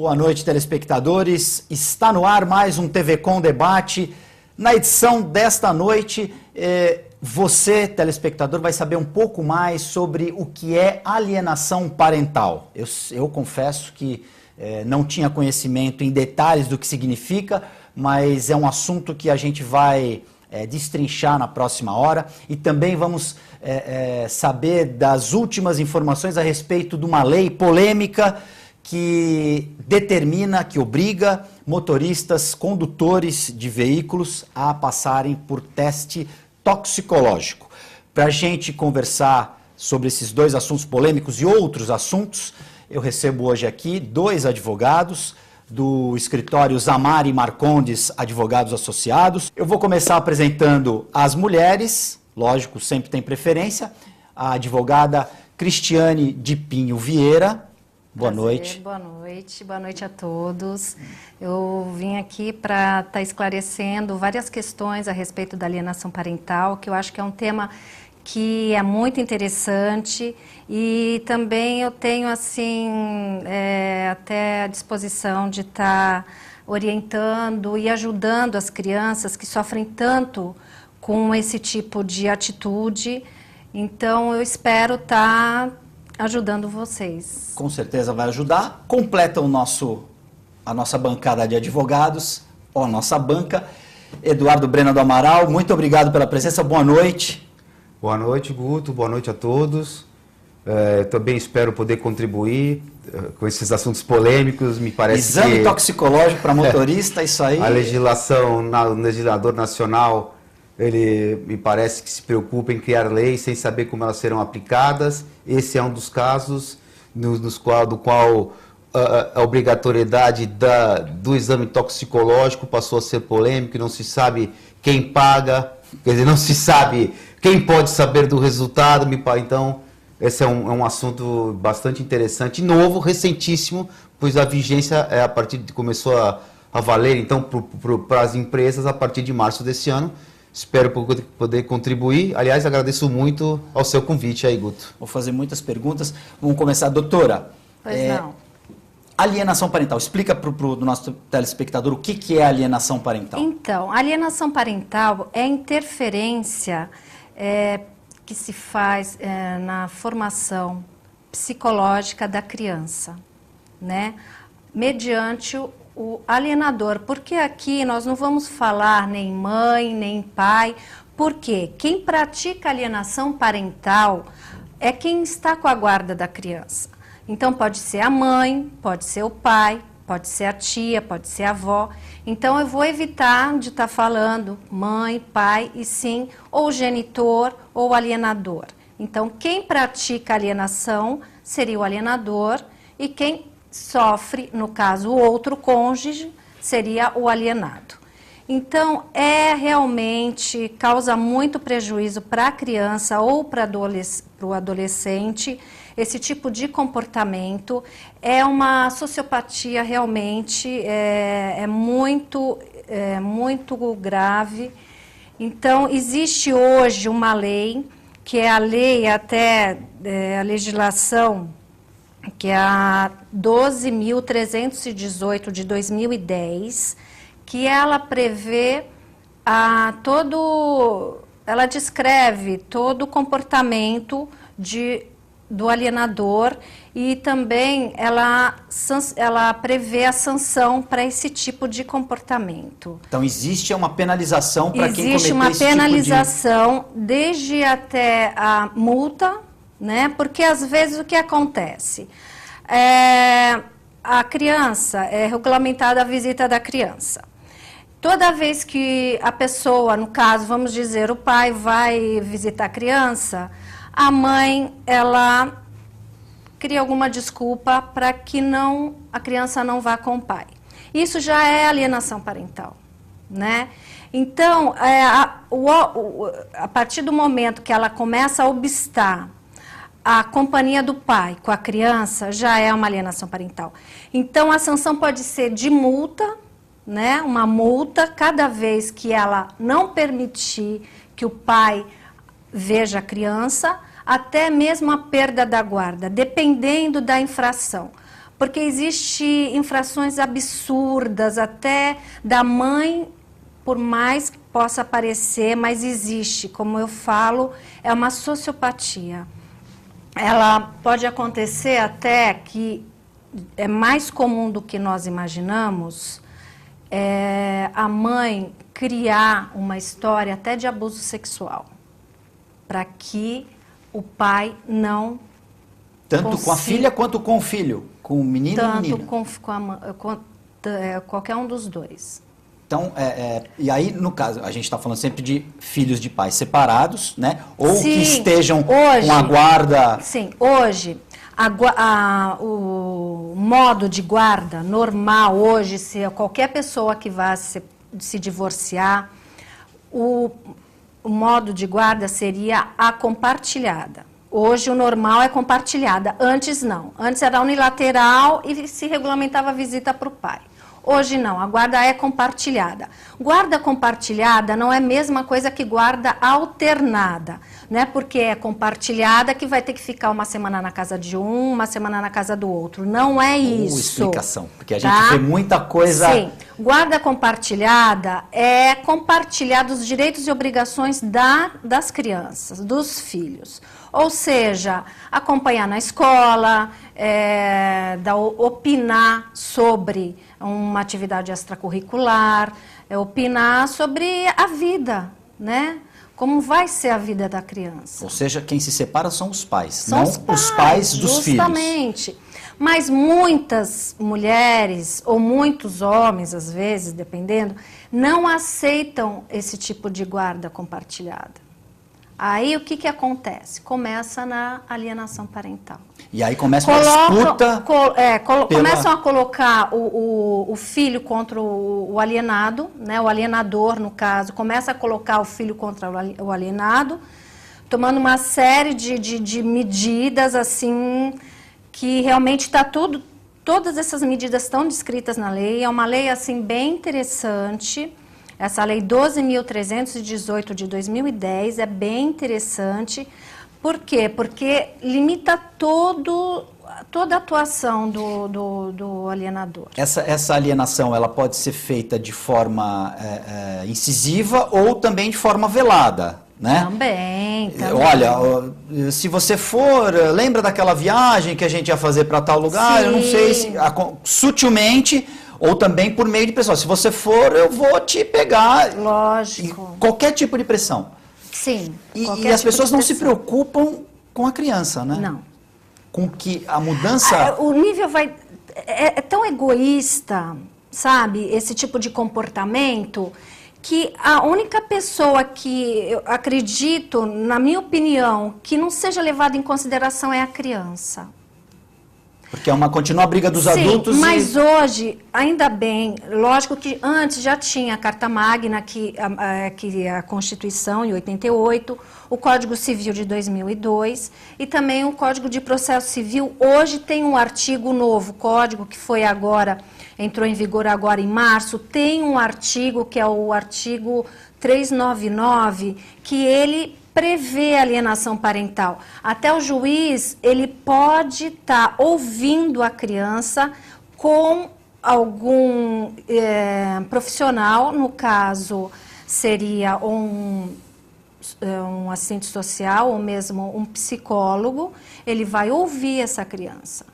Boa noite, telespectadores. Está no ar mais um TV Com Debate. Na edição desta noite, você, telespectador, vai saber um pouco mais sobre o que é alienação parental. Eu confesso que não tinha conhecimento em detalhes do que significa, mas é um assunto que a gente vai destrinchar na próxima hora. E também vamos saber das últimas informações a respeito de uma lei polêmica que determina, que obriga motoristas, condutores de veículos a passarem por teste toxicológico. Para a gente conversar sobre esses dois assuntos polêmicos e outros assuntos, eu recebo hoje aqui dois advogados do escritório Zamari Marcondes Advogados Associados. Eu vou começar apresentando as mulheres, lógico, sempre tem preferência, a advogada Cristiane de Pinho Vieira. Boa noite. Boa noite a todos. Eu vim aqui para estar esclarecendo várias questões a respeito da alienação parental, que eu acho que é um tema que é muito interessante e também eu tenho assim até a disposição de estar orientando e ajudando as crianças que sofrem tanto com esse tipo de atitude. Então eu espero estar ajudando vocês. Com certeza vai ajudar. Completa a nossa bancada de advogados, a nossa banca. Eduardo Brena do Amaral, muito obrigado pela presença. Boa noite. Boa noite, Guto. Boa noite a todos. Também espero poder contribuir com esses assuntos polêmicos. Me parece Exame toxicológico para motorista, isso aí. A legislação, o legislador nacional, ele me parece que se preocupa em criar leis sem saber como elas serão aplicadas. Esse é um dos casos do qual a obrigatoriedade do exame toxicológico passou a ser polêmico, não se sabe quem paga, quer dizer, não se sabe quem pode saber do resultado. Então, esse é um assunto bastante interessante, novo, recentíssimo, pois a vigência começou a valer então para as empresas a partir de março desse ano. Espero poder contribuir. Aliás, agradeço muito ao seu convite aí, Guto. Vou fazer muitas perguntas. Vamos começar. Doutora, Pois não. Alienação parental. Explica para o nosso telespectador o que é alienação parental. Então, alienação parental é a interferência que se faz na formação psicológica da criança, né? Mediante o alienador, porque aqui nós não vamos falar nem mãe, nem pai, porque quem pratica alienação parental é quem está com a guarda da criança. Então pode ser a mãe, pode ser o pai, pode ser a tia, pode ser a avó. Então eu vou evitar de estar falando mãe, pai e sim ou genitor ou alienador. Então quem pratica alienação seria o alienador e quem sofre, no caso, o outro cônjuge, seria o alienado. Então, realmente causa muito prejuízo para a criança ou para o adolescente esse tipo de comportamento. É uma sociopatia realmente, muito grave. Então, existe hoje uma lei, que é a lei a legislação, que é a 12.318 de 2010, que ela prevê ela descreve todo o comportamento do alienador e também ela prevê a sanção para esse tipo de comportamento. Então existe uma penalização para quem cometer Existe uma esse penalização desde até a multa, né? Porque às vezes o que acontece? A criança, é regulamentada a visita da criança. Toda vez que a pessoa, no caso, vamos dizer, o pai vai visitar a criança, a mãe, ela cria alguma desculpa para que a criança não vá com o pai. Isso já é alienação parental, né? Então, a partir do momento que ela começa a obstar a companhia do pai com a criança, já é uma alienação parental. Então, a sanção pode ser de multa, né? Uma multa cada vez que ela não permitir que o pai veja a criança, até mesmo a perda da guarda, dependendo da infração. porque existem infrações absurdas, até da mãe, por mais que possa parecer, mas existe, como eu falo, é uma sociopatia. Ela pode acontecer até que é mais comum do que nós imaginamos, a mãe criar uma história até de abuso sexual, para que o pai não Tanto com a filha quanto com o filho, com o menino e menina. Tanto com qualquer um dos dois. Então, e aí, no caso, a gente está falando sempre de filhos de pais separados, né? Ou Sim, que estejam hoje, com a guarda... Sim, hoje, o modo de guarda normal, hoje, se qualquer pessoa que vá se divorciar, o modo de guarda seria a compartilhada. Hoje o normal é compartilhada, antes não. Antes era unilateral e se regulamentava a visita para o pai. Hoje não, a guarda é compartilhada. Guarda compartilhada não é a mesma coisa que guarda alternada, né? Porque é compartilhada que vai ter que ficar uma semana na casa de um, uma semana na casa do outro. Não é isso. Explicação, porque a gente vê muita coisa... Sim, guarda compartilhada é compartilhar os direitos e obrigações das crianças, dos filhos. Ou seja, acompanhar na escola, opinar sobre uma atividade extracurricular, opinar sobre a vida, né? Como vai ser a vida da criança. Ou seja, quem se separa são os pais, são não os pais dos filhos. Justamente. Mas muitas mulheres, ou muitos homens, às vezes, dependendo, não aceitam esse tipo de guarda compartilhada. Aí o que acontece? Começa na alienação parental. E aí começa uma disputa... Começam a colocar o filho contra o alienado, né? O alienador, no caso, começa a colocar o filho contra o alienado, tomando uma série de medidas, assim, que realmente está tudo... Todas essas medidas estão descritas na lei, é uma lei, assim, bem interessante. Essa lei 12.318 de 2010 é bem interessante. Por quê? Porque limita toda a atuação do alienador. Essa alienação ela pode ser feita de forma incisiva ou também de forma velada, né? Também. Olha, se você for, lembra daquela viagem que a gente ia fazer para tal lugar? Sim. Eu não sei se sutilmente... Ou também por meio de pressão. Se você for, eu vou te pegar. Lógico. Qualquer tipo de pressão. Sim. E as pessoas não se preocupam com a criança, né? Não. Com que a mudança... O nível é tão egoísta, sabe? Esse tipo de comportamento, que a única pessoa que eu acredito, na minha opinião, que não seja levada em consideração é a criança. Porque é uma contínua briga dos adultos. Mas hoje, ainda bem, lógico que antes já tinha a Carta Magna, que a Constituição, em 88, o Código Civil de 2002 e também o Código de Processo Civil. Hoje tem um artigo novo, código que foi agora, entrou em vigor agora em março, tem um artigo que é o artigo 399, que ele prevê alienação parental. Até o juiz, ele pode estar ouvindo a criança com algum profissional, no caso seria um assistente social ou mesmo um psicólogo, ele vai ouvir essa criança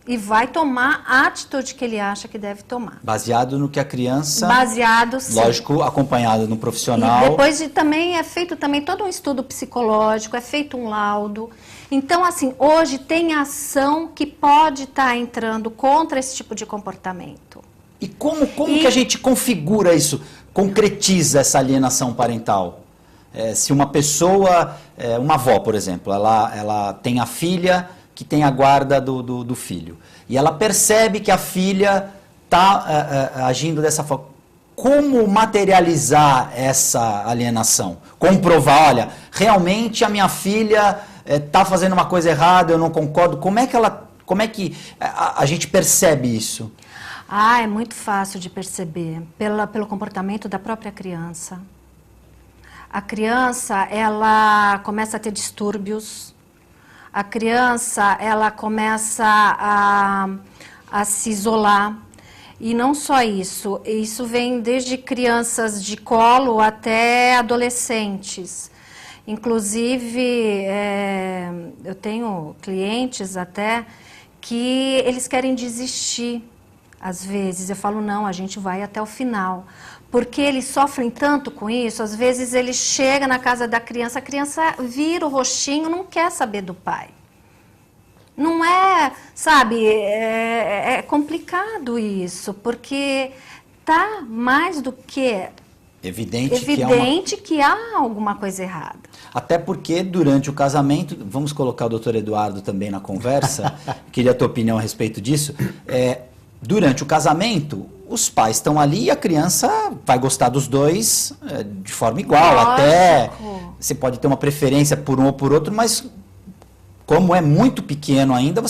e vai tomar a atitude que ele acha que deve tomar. Baseado no que a criança... Baseado, sim. Lógico, acompanhado no profissional. E depois também é feito também todo um estudo psicológico, é feito um laudo. Então, assim, hoje tem ação que pode estar entrando contra esse tipo de comportamento. E como que a gente configura isso, concretiza essa alienação parental? Se uma pessoa, uma avó, por exemplo, ela tem a filha que tem a guarda do filho. E ela percebe que a filha está agindo dessa forma. Como materializar essa alienação? Comprovar, olha, realmente a minha filha está fazendo uma coisa errada, eu não concordo. Como é que a gente percebe isso? É muito fácil de perceber, pelo comportamento da própria criança. A criança, ela começa a ter distúrbios. A criança, ela começa a se isolar. E não só isso, isso vem desde crianças de colo até adolescentes. Inclusive, eu tenho clientes até que eles querem desistir. Às vezes eu falo, não, a gente vai até o final. Porque eles sofrem tanto com isso, às vezes ele chega na casa da criança, a criança vira o rostinho, não quer saber do pai. Não é, sabe, é complicado isso, porque tá mais do que evidente que há alguma coisa errada. Até porque durante o casamento, vamos colocar o doutor Eduardo também na conversa, queria a tua opinião a respeito disso, durante o casamento, os pais estão ali e a criança vai gostar dos dois de forma igual. Lógico. Até você pode ter uma preferência por um ou por outro, mas como é muito pequeno ainda, a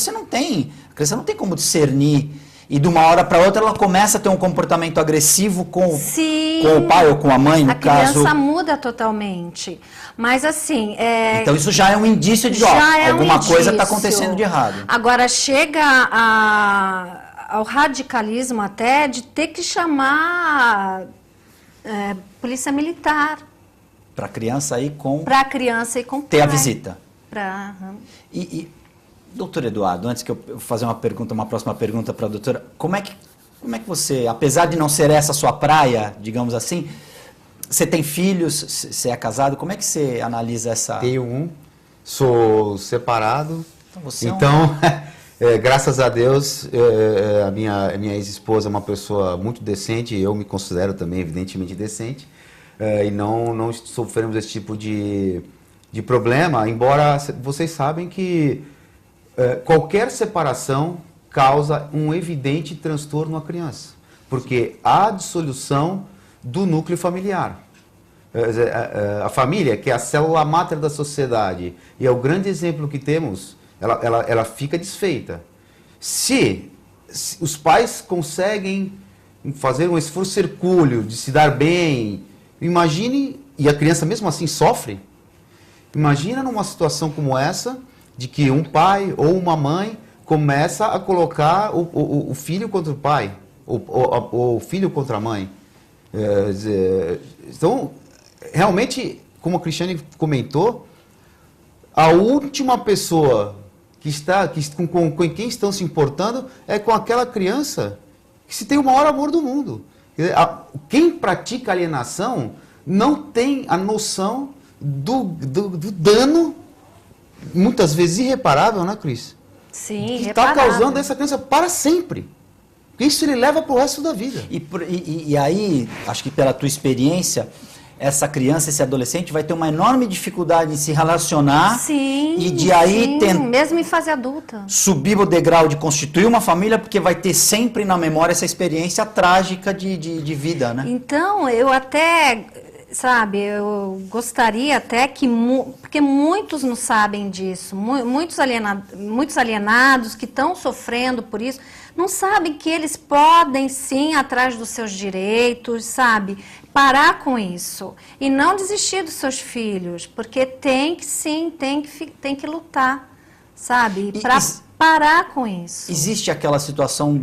criança não tem como discernir. E de uma hora para outra ela começa a ter um comportamento agressivo com o pai ou com a mãe, no caso. A criança muda totalmente. Mas assim... Então isso já é um indício de alguma coisa está acontecendo de errado. Agora chega ao radicalismo até de ter que chamar polícia militar. Para a criança ir com... Para a criança ir com o pai. Ter a visita. E, doutor Eduardo, antes que eu fazer uma próxima pergunta para a doutora, como é que você, apesar de não ser essa sua praia, digamos assim, você tem filhos, você é casado, como é que você analisa essa... Tenho um, sou separado, então graças a Deus, a minha ex-esposa é uma pessoa muito decente, eu me considero também evidentemente decente, e não sofremos esse tipo de problema, embora vocês sabem que qualquer separação causa um evidente transtorno à criança, porque há dissolução do núcleo familiar. A família, que é a célula máter da sociedade, e é o grande exemplo que temos, ela fica desfeita. Se os pais conseguem fazer um esforço hercúleo de se dar bem, imagine, e a criança mesmo assim sofre. Imagina numa situação como essa, de que um pai ou uma mãe começa a colocar o filho contra o pai, ou o filho contra a mãe. Então, realmente, como a Cristiane comentou, a última pessoa com quem estão se importando é com aquela criança que se tem o maior amor do mundo. Quem pratica alienação não tem a noção do dano, muitas vezes irreparável, né, Cris? Sim, que está causando essa criança para sempre. Isso ele leva para o resto da vida. E aí, acho que pela tua experiência, essa criança, esse adolescente vai ter uma enorme dificuldade em se relacionar. Sim, e de aí mesmo em fase adulta. Subir o degrau de constituir uma família, porque vai ter sempre na memória essa experiência trágica de vida, né? Então, eu até... Sabe, eu gostaria até que, porque muitos não sabem disso, muitos alienados que estão sofrendo por isso, não sabem que eles podem sim, atrás dos seus direitos, sabe, parar com isso e não desistir dos seus filhos, porque tem que lutar, sabe, para parar com isso. Existe aquela situação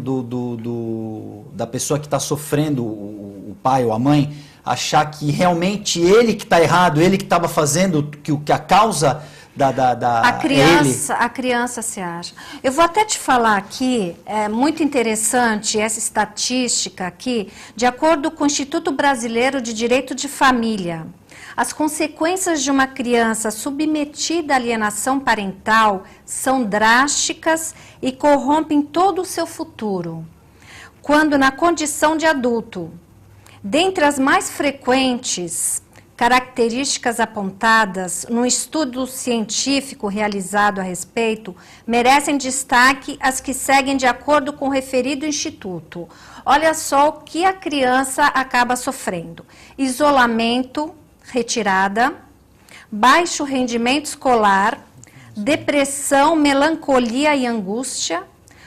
da pessoa que está sofrendo, o pai ou a mãe, achar que realmente ele que está errado, ele que estava fazendo, que a causa a criança se acha. Eu vou até te falar aqui, é muito interessante essa estatística aqui, de acordo com o Instituto Brasileiro de Direito de Família. As consequências de uma criança submetida à alienação parental são drásticas e corrompem todo o seu futuro. Quando na condição de adulto, dentre as mais frequentes características apontadas num estudo científico realizado a respeito, merecem destaque as que seguem de acordo com o referido instituto. Olha só o que a criança acaba sofrendo: isolamento, retirada, baixo rendimento escolar, depressão, melancolia e angústia,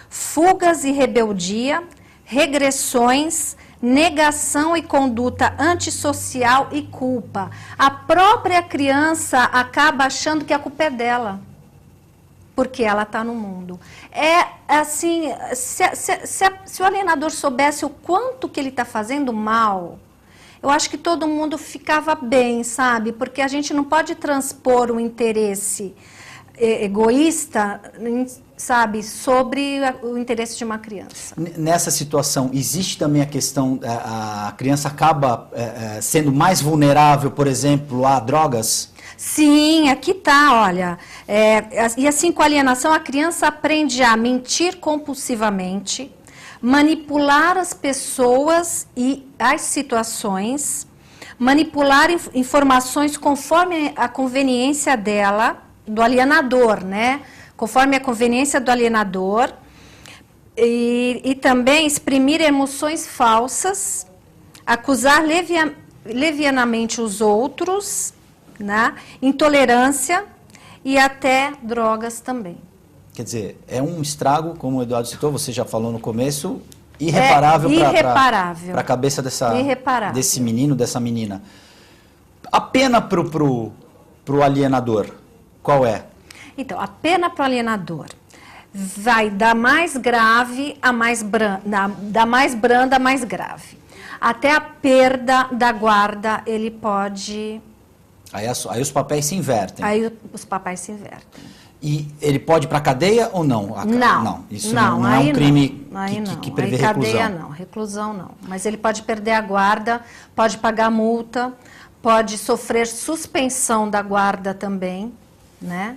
fugas e rebeldia, regressões, negação e conduta antissocial e culpa. A própria criança acaba achando que a culpa é dela. porque ela está no mundo. É assim, se o alienador soubesse o quanto que ele está fazendo mal, eu acho que todo mundo ficava bem, sabe? Porque a gente não pode transpor o interesse egoísta, sabe, sobre o interesse de uma criança. Nessa situação, existe também a questão, a criança acaba sendo mais vulnerável, por exemplo, a drogas? Sim, aqui tá, olha. E assim, com a alienação, a criança aprende a mentir compulsivamente, manipular as pessoas e as situações, manipular informações conforme a conveniência dela, do alienador, né? Conforme a conveniência do alienador, e também exprimir emoções falsas, acusar levianamente os outros, né? Intolerância e até drogas também. Quer dizer, é um estrago, como o Eduardo citou, você já falou no começo, irreparável para a cabeça desse menino, dessa menina. A pena pro alienador, qual é? Então, a pena para o alienador vai da mais grave a mais branda, da mais branda a mais grave. Até a perda da guarda, ele pode... Aí os papéis se invertem. Aí os papéis se invertem. E ele pode ir para a cadeia ou não? Não. Isso não é um crime que prevê reclusão. Cadeia não, reclusão não. Mas ele pode perder a guarda, pode pagar multa, pode sofrer suspensão da guarda também, né?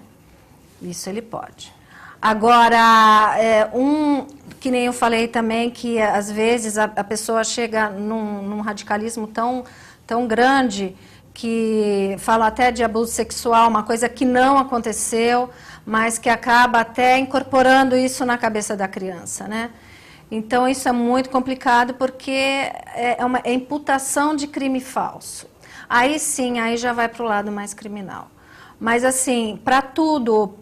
Isso ele pode. Agora, que nem eu falei também, que às vezes a pessoa chega num radicalismo tão grande, que fala até de abuso sexual, uma coisa que não aconteceu, mas que acaba até incorporando isso na cabeça da criança, né? Então, isso é muito complicado, porque é imputação de crime falso. Aí sim, aí já vai para o lado mais criminal. Mas, assim, para tudo,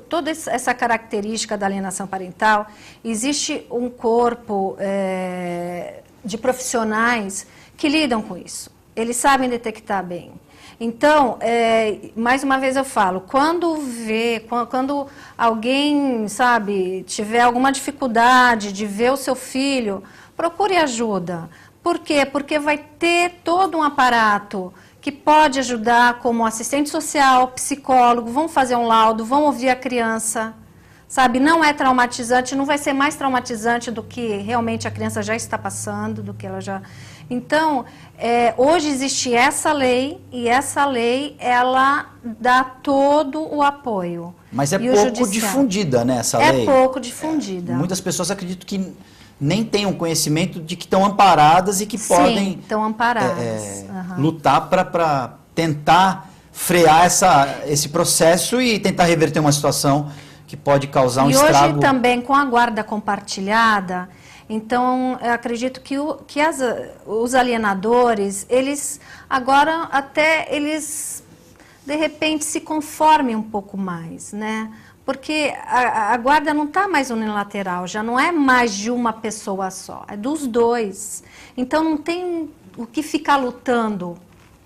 toda essa característica da alienação parental, existe um corpo de profissionais que lidam com isso. Eles sabem detectar bem. Então, mais uma vez eu falo, quando alguém, sabe, tiver alguma dificuldade de ver o seu filho, procure ajuda. Por quê? Porque vai ter todo um aparato que pode ajudar, como assistente social, psicólogo, vão fazer um laudo, vão ouvir a criança, sabe? Não é traumatizante, não vai ser mais traumatizante do que realmente a criança já está passando, do que ela já... Então, hoje existe essa lei, e essa lei, ela dá todo o apoio. Mas é pouco difundida, né, essa lei? É pouco difundida. Muitas pessoas acreditam que nem tenham conhecimento de que estão amparadas e que podem lutar para tentar frear esse processo e tentar reverter uma situação que pode causar um estrago. E hoje também, com a guarda compartilhada, então eu acredito que os alienadores, eles agora eles de repente se conformem um pouco mais, né? Porque a guarda não está mais unilateral, já não é mais de uma pessoa só, é dos dois. Então não tem o que ficar lutando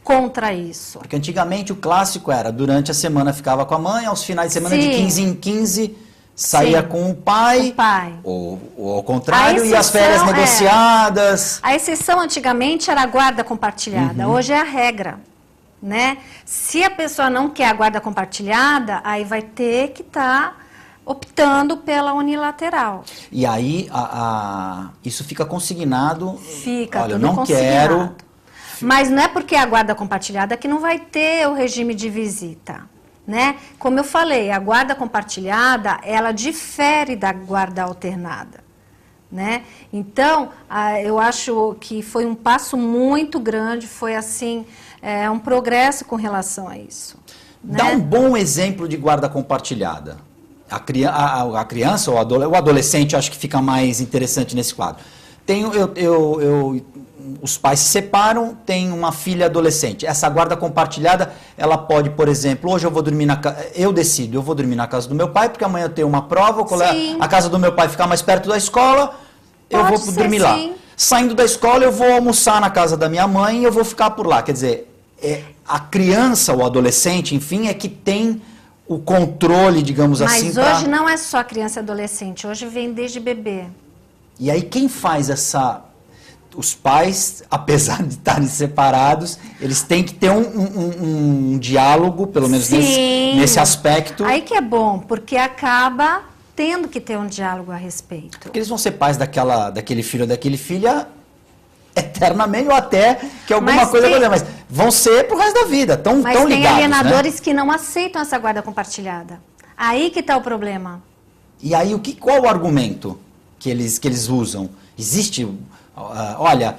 contra isso. Porque antigamente o clássico era, durante a semana ficava com a mãe, aos finais de semana de 15 em 15 saía com o pai. Ou ao contrário, e as férias negociadas. A exceção antigamente era a guarda compartilhada, hoje é a regra. Né? Se a pessoa não quer a guarda compartilhada, aí vai ter que estar optando pela unilateral. E aí isso fica consignado. Fica, olha, eu tudo não consignado. quero. Mas não é porque é a guarda compartilhada que não vai ter o regime de visita. Né? Como eu falei, a guarda compartilhada, ela difere da guarda alternada. Né? Então, eu acho que foi um passo muito grande, foi assim, um progresso com relação a isso. Dá um bom exemplo de guarda compartilhada. A criança ou o adolescente, acho que fica mais interessante nesse quadro. Os pais se separam, tem uma filha adolescente. Essa guarda compartilhada, ela pode, por exemplo, hoje eu vou dormir eu decido, eu vou dormir na casa do meu pai, porque amanhã eu tenho uma prova, a casa do meu pai ficar mais perto da escola, eu vou dormir lá. Saindo da escola, eu vou almoçar na casa da minha mãe e eu vou ficar por lá. Quer dizer, a criança ou adolescente, enfim, é que tem o controle, digamos assim. Mas hoje não é só criança e adolescente, hoje vem desde bebê. E aí quem faz essa... Os pais, apesar de estarem separados, eles têm que ter um diálogo, pelo menos nesse aspecto. Aí que é bom, porque acaba tendo que ter um diálogo a respeito. Porque eles vão ser pais daquele filho ou daquele filha eternamente, ou até que alguma coisa vai acontecer, mas vão ser pro resto da vida, tão ligados, mas tem alienadores, né? Que não aceitam essa guarda compartilhada. Aí que está o problema. E aí, qual o argumento que eles usam? Existe... olha,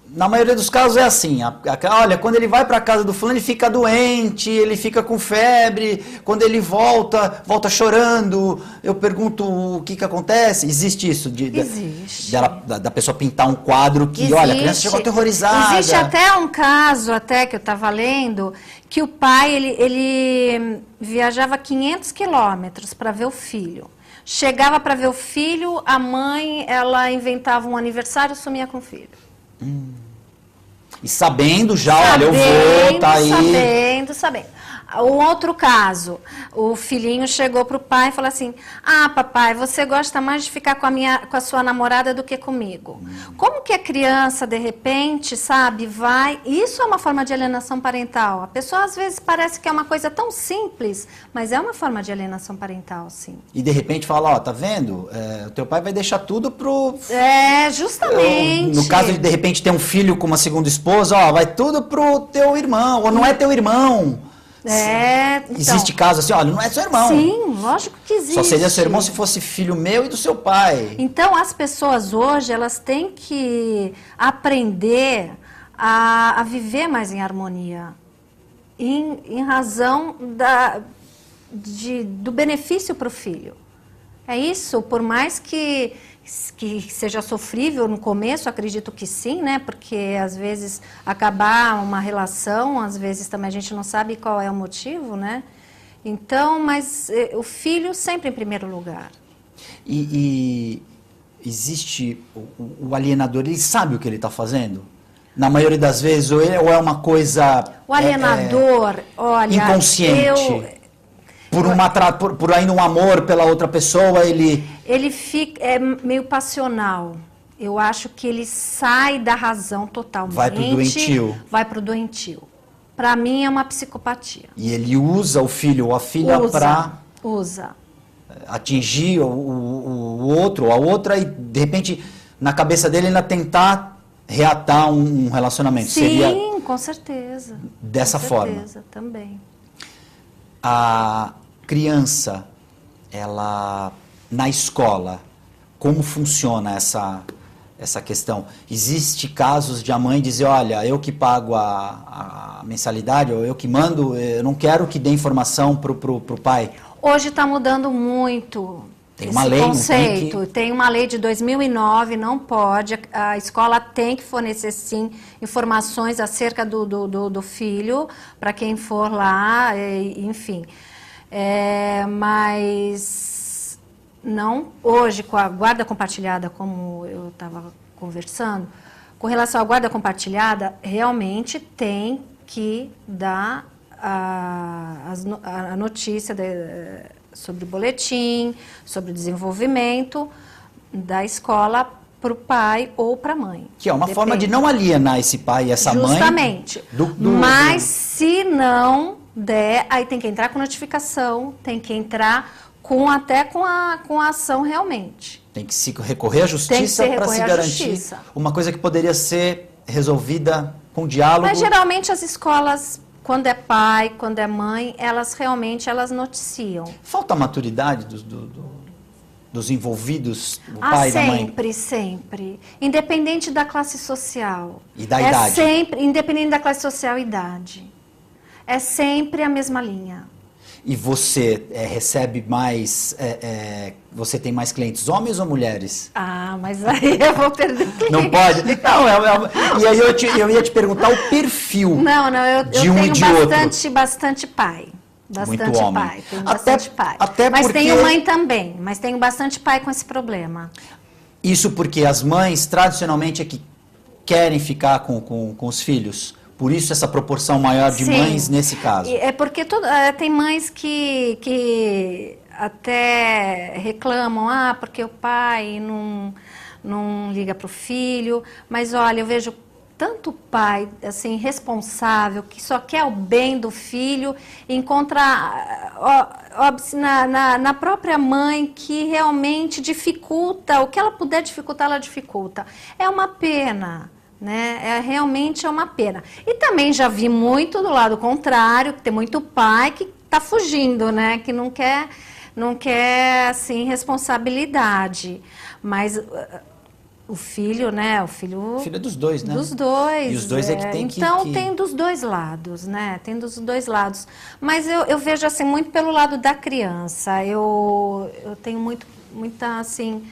na maioria dos casos é assim, olha, quando ele vai para a casa do fulano, ele fica doente, ele fica com febre, quando ele volta chorando, eu pergunto o que acontece, existe isso? Existe. Da pessoa pintar um quadro que, olha, a criança chegou aterrorizada. Existe até um caso, até que eu estava lendo, que o pai, ele viajava 500 quilômetros para ver o filho. Chegava para ver o filho, a mãe, ela inventava um aniversário e sumia com o filho. E sabendo já, olha, eu vou, tá aí. Sabendo. Um outro caso, o filhinho chegou para o pai e falou assim: ah, papai, você gosta mais de ficar com a sua namorada do que comigo. Como que a criança, de repente, sabe, vai... Isso é uma forma de alienação parental. A pessoa, às vezes, parece que é uma coisa tão simples, mas é uma forma de alienação parental, sim. E, de repente, fala, ó, tá vendo? O teu pai vai deixar tudo pro... Justamente. No caso de repente, ter um filho com uma segunda esposa, ó, vai tudo pro teu irmão, ou não é teu irmão. Então, existe caso assim, olha, não é seu irmão. Sim, lógico que existe. Só seria seu irmão se fosse filho meu e do seu pai. Então, as pessoas hoje, elas têm que aprender a viver mais em harmonia. Em razão do benefício para o filho. É isso, por mais que seja sofrível no começo, acredito que sim, né? Porque às vezes acabar uma relação, às vezes também a gente não sabe qual é o motivo, né? Então, mas o filho sempre em primeiro lugar. E existe o alienador, ele sabe o que ele está fazendo? Na maioria das vezes, ou é uma coisa... O alienador, olha... Inconsciente. Por ainda um amor pela outra pessoa, Ele fica meio passional. Eu acho que ele sai da razão totalmente. Vai pro doentio. Vai pro doentio. Para mim é uma psicopatia. E ele usa o filho ou a filha para... Usa. Atingir o outro ou a outra e, de repente, na cabeça dele ainda tentar reatar um relacionamento. Sim, seria com certeza. Dessa forma. Com certeza, também. A criança, ela, na escola, como funciona essa questão? Existe casos de a mãe dizer, olha, eu que pago a mensalidade, ou eu que mando, eu não quero que dê informação pro pai. Hoje está mudando muito tem uma lei, conceito. Tem uma lei de 2009, não pode. A escola tem que fornecer, sim, informações acerca do filho, para quem for lá, enfim. Mas não hoje, com a guarda compartilhada, como eu estava conversando, com relação à guarda compartilhada, realmente tem que dar a notícia sobre o boletim, sobre o desenvolvimento da escola para o pai ou para a mãe. Que é uma forma de não alienar esse pai e essa mãe. Justamente. Mas se não der, aí tem que entrar com notificação, tem que entrar até com a ação realmente. Tem que se recorrer à justiça para se garantir uma coisa que poderia ser resolvida com diálogo. Mas geralmente as escolas, quando é pai, quando é mãe, elas noticiam. Falta a maturidade dos envolvidos, do pai e da mãe? Sempre. Independente da classe social. E da idade? Sempre, independente da classe social e idade. É sempre a mesma linha. E você recebe mais... você tem mais clientes homens ou mulheres? Ah, mas aí eu vou perder cliente. Não pode? Não, e aí eu ia te perguntar o perfil de um e de outro. Bastante pai. Bastante homem. Pai. Tenho bastante pai. Mas tenho mãe também. Mas tenho bastante pai com esse problema. Isso porque as mães, tradicionalmente, é que querem ficar com os filhos. Por isso essa proporção maior de Sim. mães nesse caso. É porque tem mães que até reclamam, porque o pai não liga para o filho. Mas olha, eu vejo tanto pai assim responsável, que só quer o bem do filho, encontra na própria mãe que realmente dificulta, o que ela puder dificultar, ela dificulta. É uma pena. Né? Realmente é uma pena. E também já vi muito do lado contrário, que tem muito pai que está fugindo, né? Que não quer assim, responsabilidade. Mas o filho, né? O filho é dos dois, né? Dos dois. E os dois é que tem que... Então tem dos dois lados, né? Tem dos dois lados. Mas eu vejo assim, muito pelo lado da criança. Eu tenho muita assim...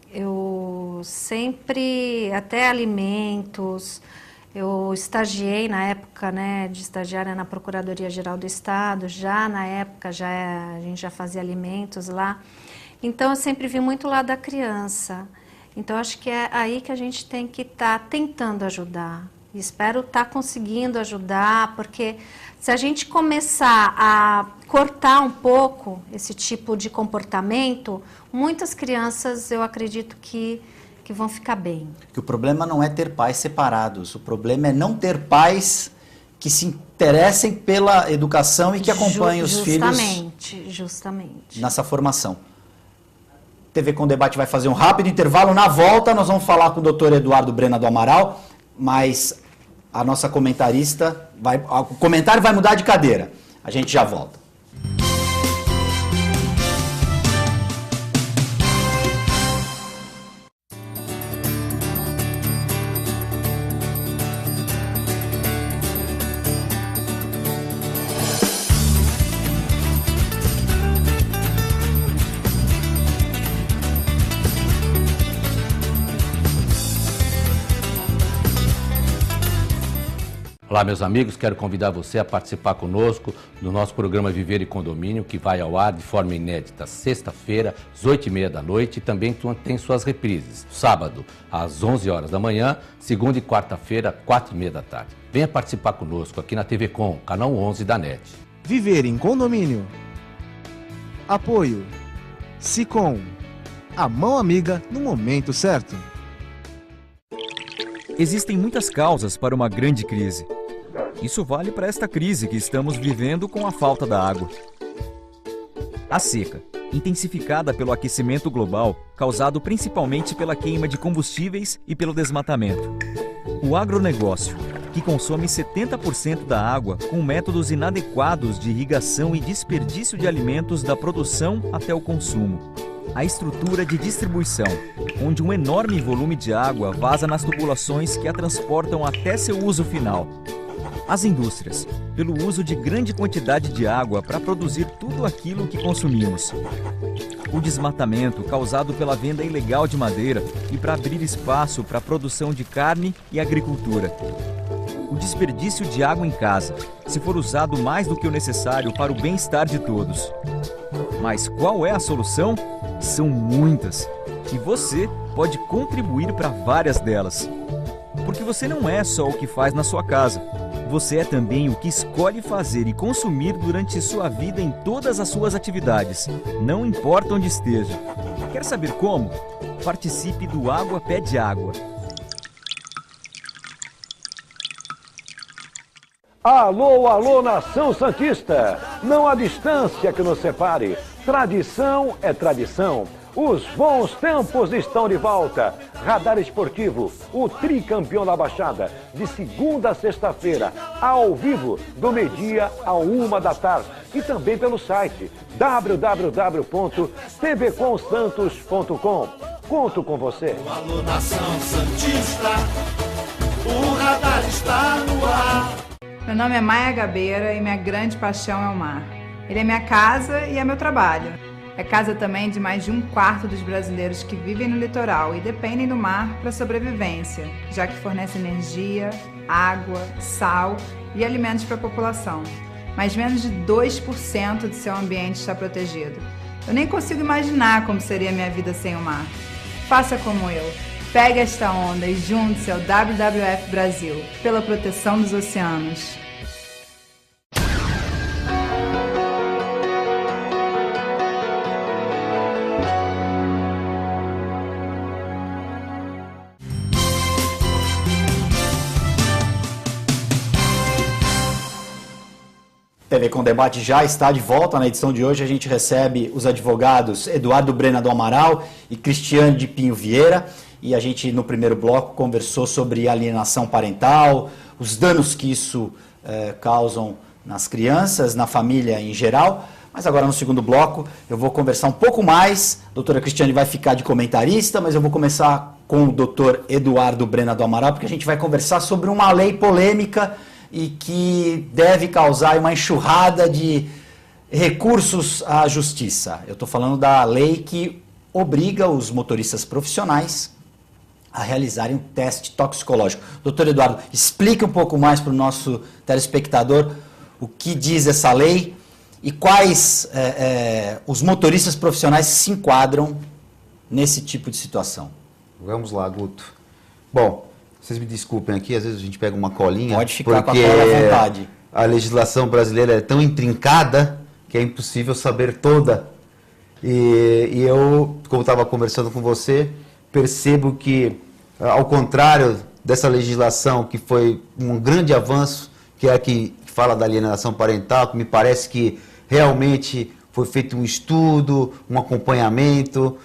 Eu sempre, até alimentos, eu estagiei na época, né, de estagiária na Procuradoria-Geral do Estado, já na época a gente já fazia alimentos lá, então eu sempre vi muito lá da criança, então acho que é aí que a gente tem que estar tentando ajudar, espero estar conseguindo ajudar, porque se a gente começar a cortar um pouco esse tipo de comportamento, muitas crianças, eu acredito que vão ficar bem. Que o problema não é ter pais separados, o problema é não ter pais que se interessem pela educação e que acompanhem os filhos justamente. nessa formação. TV Com Debate vai fazer um rápido intervalo. Na volta, nós vamos falar com o Dr. Eduardo Brena do Amaral, mas a nossa comentarista, o comentário vai mudar de cadeira. A gente já volta. Olá, meus amigos, quero convidar você a participar conosco do nosso programa Viver e Condomínio, que vai ao ar de forma inédita sexta-feira, às 8h30 da noite, e também tem suas reprises, sábado, às 11 horas da manhã, segunda e quarta-feira, 4h30 da tarde. Venha participar conosco aqui na TV Com, canal 11 da NET. Viver em Condomínio. Apoio Sicom, a mão amiga no momento certo. Existem muitas causas para uma grande crise. Isso vale para esta crise que estamos vivendo com a falta da água. A seca, intensificada pelo aquecimento global, causado principalmente pela queima de combustíveis e pelo desmatamento. O agronegócio, que consome 70% da água com métodos inadequados de irrigação e desperdício de alimentos da produção até o consumo. A estrutura de distribuição, onde um enorme volume de água vaza nas tubulações que a transportam até seu uso final. As indústrias, pelo uso de grande quantidade de água para produzir tudo aquilo que consumimos. O desmatamento causado pela venda ilegal de madeira e para abrir espaço para a produção de carne e agricultura. O desperdício de água em casa, se for usado mais do que o necessário para o bem-estar de todos. Mas qual é a solução? São muitas, e você pode contribuir para várias delas. Porque você não é só o que faz na sua casa, você é também o que escolhe fazer e consumir durante sua vida em todas as suas atividades, não importa onde esteja. Quer saber como? Participe do Água Pede Água. Alô, alô, nação santista! Não há distância que nos separe. Tradição é tradição. Os bons tempos estão de volta. Radar Esportivo, o tricampeão da Baixada, de segunda a sexta-feira, ao vivo, do meio-dia à 1h da tarde. E também pelo site www.tvcomsantos.com. Conto com você. Alô, nação santista, o radar está no ar. Meu nome é Maia Gabeira e minha grande paixão é o mar. Ele é minha casa e é meu trabalho. É casa também de mais de 1/4 dos brasileiros que vivem no litoral e dependem do mar para sobrevivência, já que fornece energia, água, sal e alimentos para a população. Mas menos de 2% de seu ambiente está protegido. Eu nem consigo imaginar como seria a minha vida sem o mar. Faça como eu. Pegue esta onda e junte-se ao WWF Brasil, pela proteção dos oceanos. TV com Debate já está de volta. Na edição de hoje a gente recebe os advogados Eduardo Brena do Amaral e Cristiane de Pinho Vieira. E a gente, no primeiro bloco, conversou sobre alienação parental, os danos que isso causam nas crianças, na família em geral. Mas agora, no segundo bloco, eu vou conversar um pouco mais. A doutora Cristiane vai ficar de comentarista, mas eu vou começar com o doutor Eduardo Brena do Amaral, porque a gente vai conversar sobre uma lei polêmica e que deve causar uma enxurrada de recursos à justiça. Eu estou falando da lei que obriga os motoristas profissionais a realizarem um teste toxicológico. Doutor Eduardo, explique um pouco mais para o nosso telespectador o que diz essa lei e quais os motoristas profissionais se enquadram nesse tipo de situação. Vamos lá, Guto. Bom, vocês me desculpem aqui, às vezes a gente pega uma colinha. Pode ficar com a cola à vontade. A legislação brasileira é tão intrincada que é impossível saber toda. E eu, como estava conversando com você, percebo que, ao contrário dessa legislação, que foi um grande avanço, que é a que fala da alienação parental, que me parece que realmente foi feito um estudo, um acompanhamento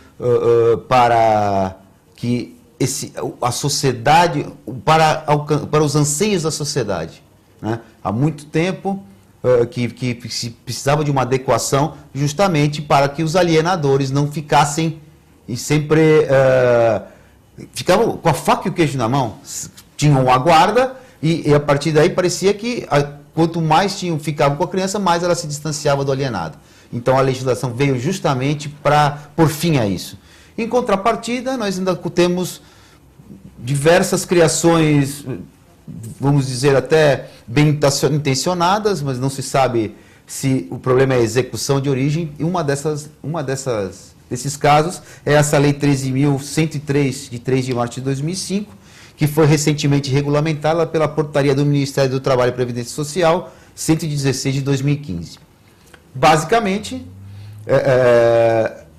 para que a sociedade, para os anseios da sociedade, né? Há muito tempo que se precisava de uma adequação justamente para que os alienadores não ficassem e sempre ficavam com a faca e o queijo na mão, tinham a guarda e a partir daí parecia que quanto mais ficavam com a criança, mais ela se distanciava do alienado. Então a legislação veio justamente para pôr fim a isso. Em contrapartida, nós ainda temos diversas criações, vamos dizer até bem intencionadas, mas não se sabe se o problema é a execução de origem. E desses casos é essa Lei 13.103, de 3 de março de 2005, que foi recentemente regulamentada pela portaria do Ministério do Trabalho e Previdência Social, 116 de 2015. Basicamente,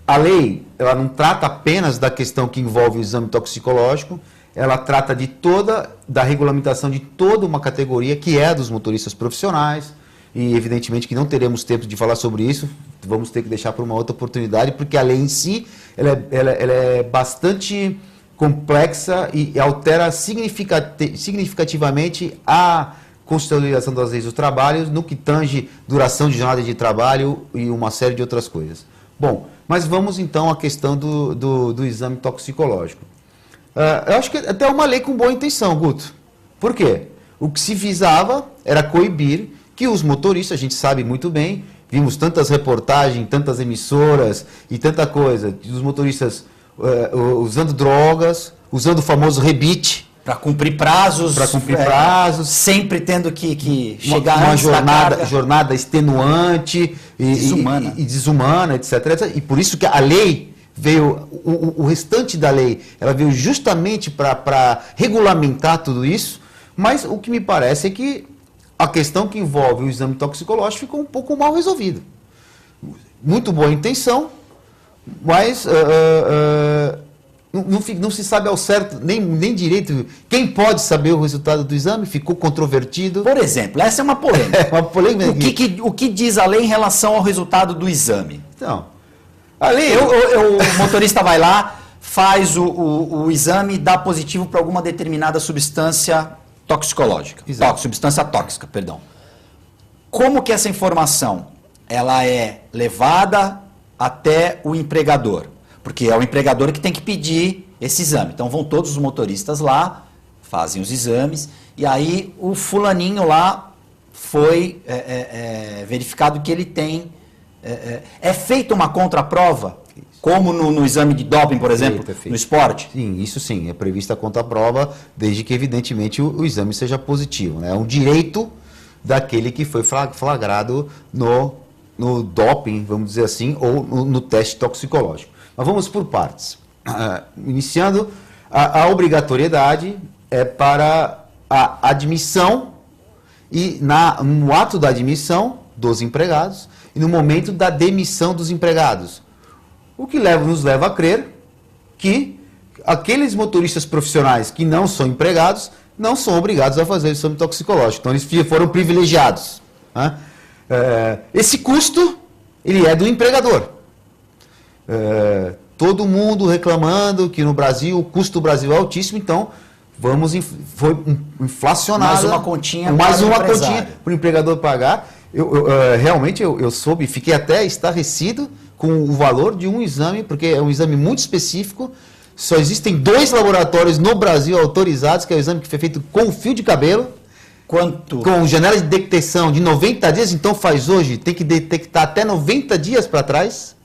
a lei ela não trata apenas da questão que envolve o exame toxicológico, ela trata da regulamentação de toda uma categoria que é a dos motoristas profissionais, e evidentemente que não teremos tempo de falar sobre isso, vamos ter que deixar para uma outra oportunidade, porque a lei em si ela é bastante complexa e altera significativamente a constitucionalização das leis do trabalho, no que tange duração de jornada de trabalho e uma série de outras coisas. Bom, mas vamos então à questão do exame toxicológico. Eu acho que até é uma lei com boa intenção, Guto. Por quê? O que se visava era coibir que os motoristas, a gente sabe muito bem, vimos tantas reportagens, tantas emissoras e tanta coisa, dos motoristas usando drogas, usando o famoso rebite. Para cumprir prazos. Para cumprir prazos. Sempre tendo que chegar uma antes da carga. jornada extenuante e desumana, etc. E por isso que a lei veio, o restante da lei, ela veio justamente para regulamentar tudo isso, mas o que me parece é que a questão que envolve o exame toxicológico ficou um pouco mal resolvida. Muito boa intenção, mas não se sabe ao certo, nem direito, quem pode saber o resultado do exame, ficou controvertido. Por exemplo, essa é uma polêmica. É uma polêmica. O que diz a lei em relação ao resultado do exame? Então, a lei... O motorista vai lá, faz o exame e dá positivo para alguma determinada substância toxicológica. Substância tóxica, perdão. Como que essa informação ela é levada até o empregador? Porque é o empregador que tem que pedir esse exame. Então vão todos os motoristas lá, fazem os exames, e aí o fulaninho lá foi verificado que ele tem... É feita uma contraprova, como no exame de doping, por exemplo, no esporte? Sim, isso sim, é prevista a contraprova, desde que evidentemente o exame seja positivo, né? É um direito daquele que foi flagrado no doping, vamos dizer assim, ou no teste toxicológico. Mas vamos por partes. Iniciando, A obrigatoriedade é para a admissão e no ato da admissão dos empregados e no momento da demissão dos empregados. O que nos leva a crer que aqueles motoristas profissionais que não são empregados não são obrigados a fazer o exame toxicológico. Então, eles foram privilegiados. Né? Esse custo, ele é do empregador. Todo mundo reclamando que no Brasil, o custo do Brasil é altíssimo, então foi inflacionado. Mais uma continha para o empregador pagar. Realmente eu soube, fiquei até estarrecido com o valor de um exame, porque é um exame muito específico. Só existem 2 laboratórios no Brasil autorizados, que é o exame que foi feito com fio de cabelo. Quanto? Com janela de detecção de 90 dias, então faz hoje, tem que detectar até 90 dias para trás.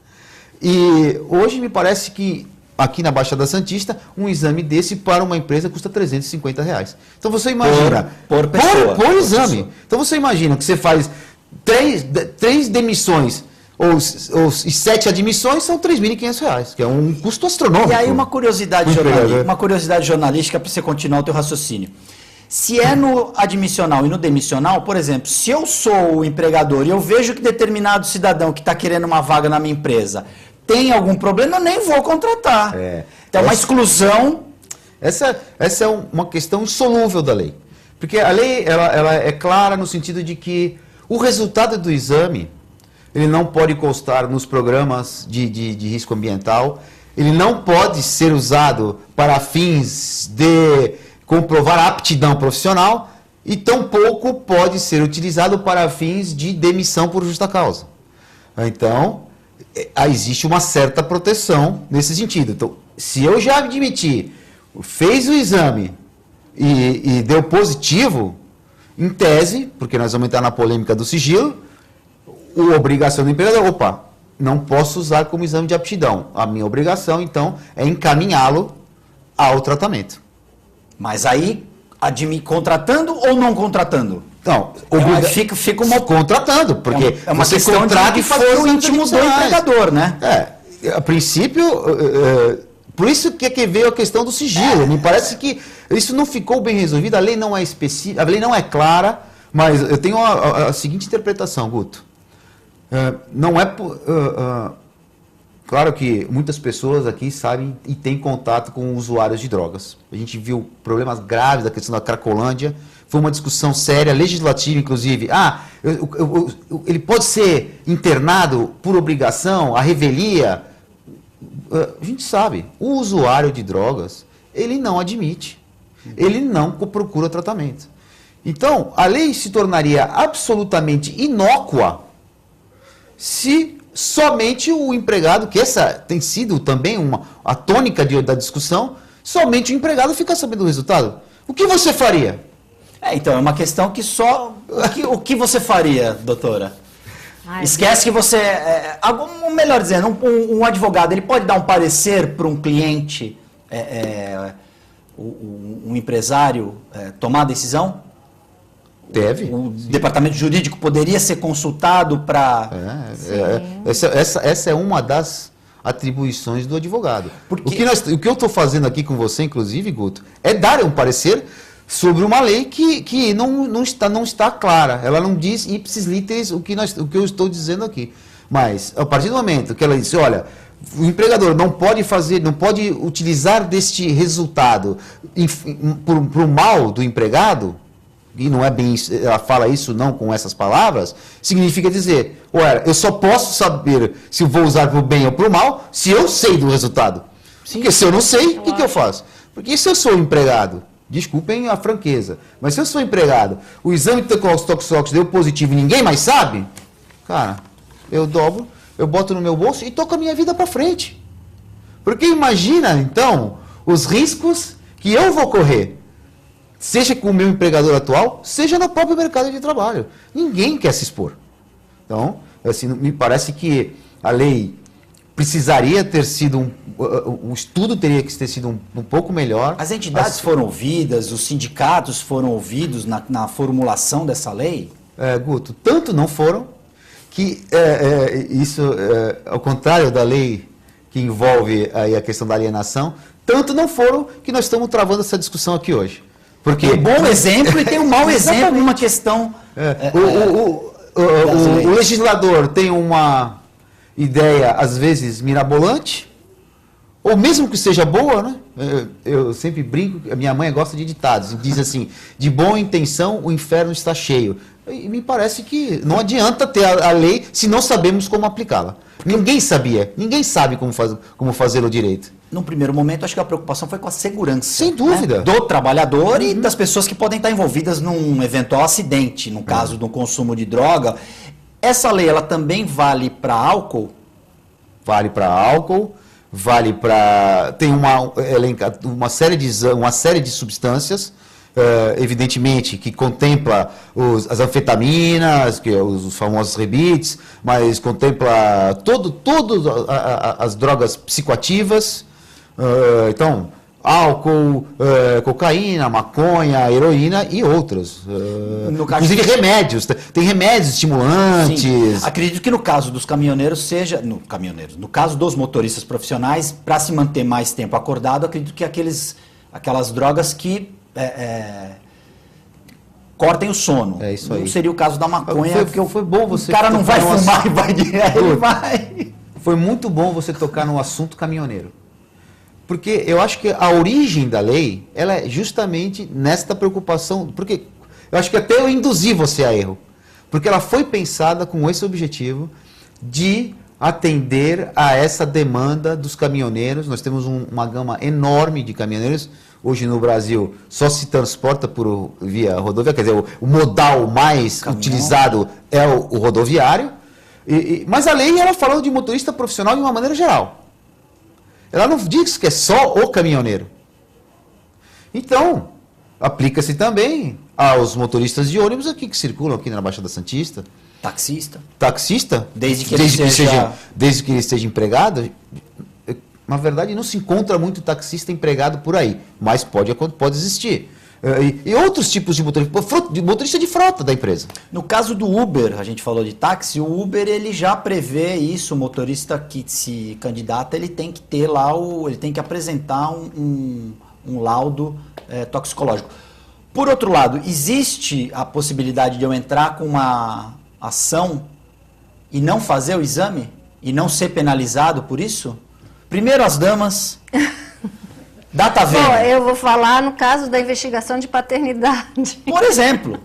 E hoje me parece que aqui na Baixada Santista, um exame desse para uma empresa custa R$350. Então você imagina, por pessoa. Por exame. Pessoa. Então você imagina que você faz 3 demissões e 7 admissões, são R$3.500, que é um custo astronômico. E aí uma curiosidade jornalística para você continuar o teu raciocínio. Se é no admissional e no demissional, por exemplo, se eu sou o empregador e eu vejo que determinado cidadão que está querendo uma vaga na minha empresa tem algum problema, eu nem vou contratar. Então, uma exclusão. Essa é uma questão insolúvel da lei. Porque a lei ela é clara no sentido de que o resultado do exame ele não pode constar nos programas de risco ambiental, ele não pode ser usado para fins de comprovar a aptidão profissional e tampouco pode ser utilizado para fins de demissão por justa causa. Então, existe uma certa proteção nesse sentido. Então, se eu já admiti, fez o exame e deu positivo, em tese, porque nós vamos entrar na polêmica do sigilo, a obrigação do empregador, não posso usar como exame de aptidão. A minha obrigação, então, é encaminhá-lo ao tratamento. Mas aí, contratando ou não contratando? Não, fica uma... contratando, porque é uma questão de foro íntimo do empregador, né? A princípio, por isso que veio a questão do sigilo. Me parece que isso não ficou bem resolvido, a lei não é específica, a lei não é clara, mas eu tenho a seguinte interpretação, Guto. Não é... Claro que muitas pessoas aqui sabem e têm contato com usuários de drogas. A gente viu problemas graves da questão da Cracolândia. Foi uma discussão séria, legislativa, inclusive. Ele pode ser internado por obrigação, a revelia. A gente sabe, o usuário de drogas, ele não admite. Ele não procura tratamento. Então, a lei se tornaria absolutamente inócua se somente o empregado, que essa tem sido também a tônica da discussão, somente o empregado fica sabendo do resultado. O que você faria? Então, é uma questão que só... O que você faria, doutora? Esquece que você... melhor dizendo, um advogado, ele pode dar um parecer para um cliente, um empresário, tomar a decisão? Deve. O departamento jurídico poderia ser consultado para... Essa é uma das atribuições do advogado. Porque... O que eu estou fazendo aqui com você, inclusive, Guto, é dar um parecer sobre uma lei que não está clara. Ela não diz ipsis literis o que eu estou dizendo aqui. Mas, a partir do momento que ela diz, olha, o empregador não pode utilizar deste resultado para o mal do empregado, e não é bem, ela fala isso não com essas palavras, significa dizer, eu só posso saber se eu vou usar para o bem ou para o mal se eu sei do resultado. Sim. Porque se eu não sei, o que eu faço? Porque se eu sou empregado, desculpem a franqueza, mas se eu sou empregado, o exame de toxicológico deu positivo e ninguém mais sabe, cara, eu dobro, eu boto no meu bolso e toco a minha vida para frente. Porque imagina, então, os riscos que eu vou correr, seja com o meu empregador atual, seja no próprio mercado de trabalho. Ninguém quer se expor. Então, assim, me parece que a lei precisaria ter sido um estudo teria que ter sido um pouco melhor. As entidades foram ouvidas, os sindicatos foram ouvidos na formulação dessa lei? Guto, tanto não foram que isso, ao contrário da lei que envolve aí a questão da alienação, Tanto não foram que nós estamos travando essa discussão aqui hoje. Porque Tem um bom exemplo e tem um mau exemplo numa questão... o legislador tem uma ideia, às vezes, mirabolante, ou mesmo que seja boa, né? Eu sempre brinco, a minha mãe gosta de ditados, diz assim, de boa intenção o inferno está cheio. E me parece que não adianta ter a lei se não sabemos como aplicá-la. Ninguém sabia, ninguém sabe como fazê-lo direito. Num primeiro momento, acho que a preocupação foi com a segurança. Sem dúvida. Né? Do trabalhador e das pessoas que podem estar envolvidas num eventual acidente, no caso do consumo de droga. Essa lei, ela também vale para álcool? Vale para álcool, vale para... Tem uma série de substâncias, evidentemente, que contempla as anfetaminas, que os famosos rebites, mas contempla todas as drogas psicoativas. Então, álcool, cocaína, maconha, heroína e outras. Inclusive remédios. Tem remédios estimulantes. Sim. Acredito que no caso dos caminhoneiros seja... No caso dos motoristas profissionais, para se manter mais tempo acordado, acredito que aquelas drogas que cortem o sono. É isso aí. Não seria o caso da maconha. Foi bom você... O cara não vai fumar e vai... Ele vai... Foi muito bom você tocar no assunto caminhoneiro. Porque eu acho que a origem da lei, ela é justamente nesta preocupação, porque eu acho que até eu induzi você a erro, porque ela foi pensada com esse objetivo de atender a essa demanda dos caminhoneiros. Nós temos uma gama enorme de caminhoneiros. Hoje no Brasil só se transporta via rodovia, quer dizer, o modal mais utilizado é o rodoviário. Mas a lei, ela falou de motorista profissional de uma maneira geral. Ela não diz que é só o caminhoneiro. Então, aplica-se também aos motoristas de ônibus aqui que circulam aqui na Baixada Santista. Taxista? Desde que ele esteja empregado. Na verdade, não se encontra muito taxista empregado por aí, mas pode existir. E outros tipos de motorista de frota da empresa. No caso do Uber, a gente falou de táxi, o Uber ele já prevê isso, o motorista que se candidata, ele tem que ter lá, ele tem que apresentar um laudo toxicológico. Por outro lado, existe a possibilidade de eu entrar com uma ação e não fazer o exame? E não ser penalizado por isso? Primeiro as damas... Data Bom, eu vou falar no caso da investigação de paternidade. Por exemplo.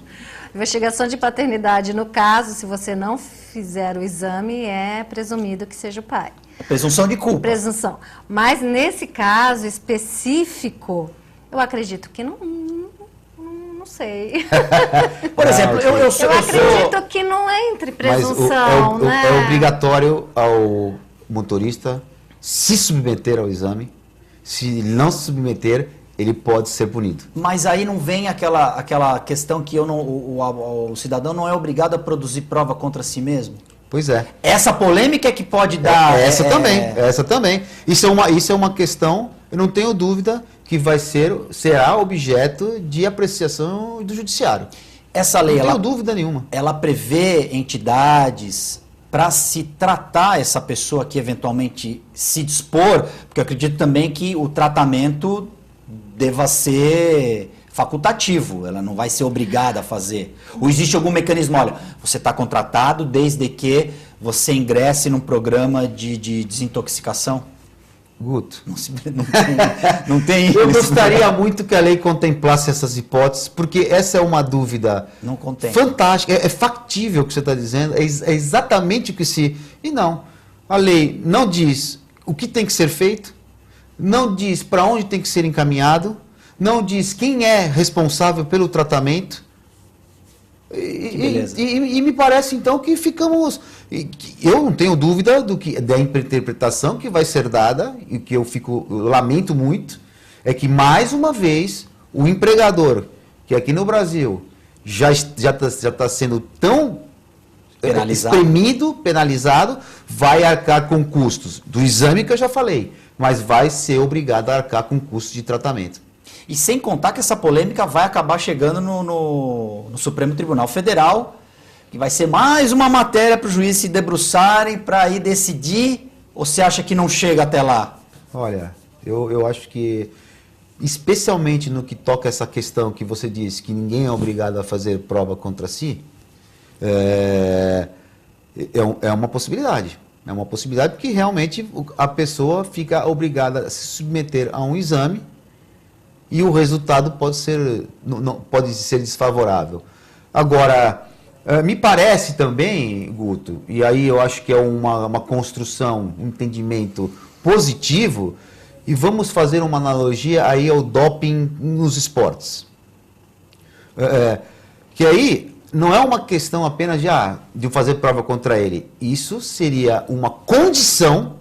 Investigação de paternidade, no caso, se você não fizer o exame, é presumido que seja o pai. Presunção de culpa. Presunção. Mas nesse caso específico, eu acredito que não sei. Por exemplo, eu acredito que não entre presunção, né? É obrigatório ao motorista se submeter ao exame. Se não se submeter, ele pode ser punido. Mas aí não vem aquela questão que o cidadão não é obrigado a produzir prova contra si mesmo? Pois é. Essa polêmica é que pode dar... Essa também. Isso é uma questão, eu não tenho dúvida, que será objeto de apreciação do judiciário. Essa lei, não tenho dúvida nenhuma. Ela prevê entidades... para se tratar essa pessoa que eventualmente se dispor, porque eu acredito também que o tratamento deva ser facultativo, ela não vai ser obrigada a fazer. Ou existe algum mecanismo, olha, você está contratado desde que você ingresse num programa de desintoxicação? Guto, não tem. Eu gostaria muito que a lei contemplasse essas hipóteses, porque essa é uma dúvida fantástica, é factível o que você está dizendo, é exatamente o que se... E não, a lei não diz o que tem que ser feito, não diz para onde tem que ser encaminhado, não diz quem é responsável pelo tratamento. E me parece então que ficamos... Eu não tenho dúvida da interpretação que vai ser dada, e que eu lamento muito, é que mais uma vez o empregador, que aqui no Brasil já está sendo tão penalizado, vai arcar com custos do exame que eu já falei, mas vai ser obrigado a arcar com custos de tratamento. E sem contar que essa polêmica vai acabar chegando no Supremo Tribunal Federal, que vai ser mais uma matéria para os juízes se debruçarem para aí decidir, ou você acha que não chega até lá? Olha, Eu acho que, especialmente no que toca essa questão que você disse, que ninguém é obrigado a fazer prova contra si, é uma possibilidade. É uma possibilidade porque realmente a pessoa fica obrigada a se submeter a um exame e o resultado pode ser desfavorável. Agora, me parece também, Guto, e aí eu acho que é uma construção, um entendimento positivo, e vamos fazer uma analogia aí ao doping nos esportes. Que aí não é uma questão apenas de fazer prova contra ele. Isso seria uma condição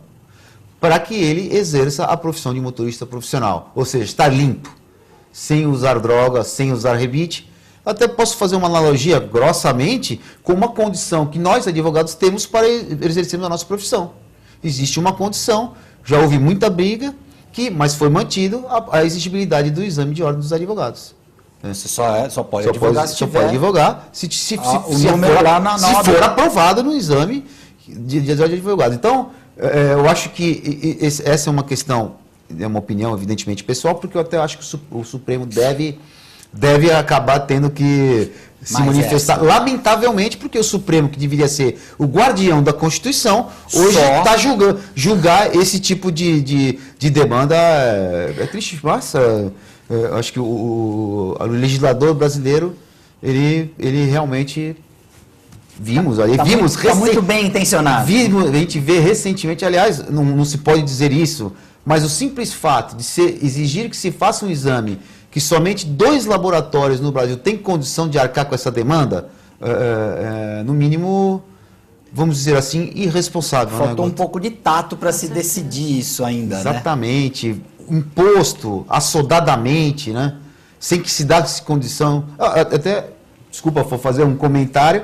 para que ele exerça a profissão de motorista profissional. Ou seja, estar limpo, sem usar droga, sem usar rebite. Até posso fazer uma analogia grossamente com uma condição que nós, advogados, temos para exercermos a nossa profissão. Existe uma condição, já houve muita briga, mas foi mantido a exigibilidade do exame de ordem dos advogados. Você só pode advogar se tiver... Só pode advogar se for aprovado no exame de advogado. Então, eu acho que essa é uma questão, é uma opinião evidentemente pessoal, porque eu até acho que o Supremo deve acabar tendo que se manifestar, lamentavelmente, porque o Supremo, que deveria ser o guardião da Constituição, hoje está julgar esse tipo de demanda. É triste, mas acho que o legislador brasileiro, ele realmente está muito bem intencionado. A gente vê recentemente, aliás, não se pode dizer isso, mas o simples fato de exigir que se faça um exame que somente 2 laboratórios no Brasil têm condição de arcar com essa demanda, no mínimo, vamos dizer assim, irresponsável. Faltou um pouco de tato para se decidir isso ainda. Exatamente. Né? Imposto assodadamente, né? Sem que se desse condição. Desculpa, vou fazer um comentário.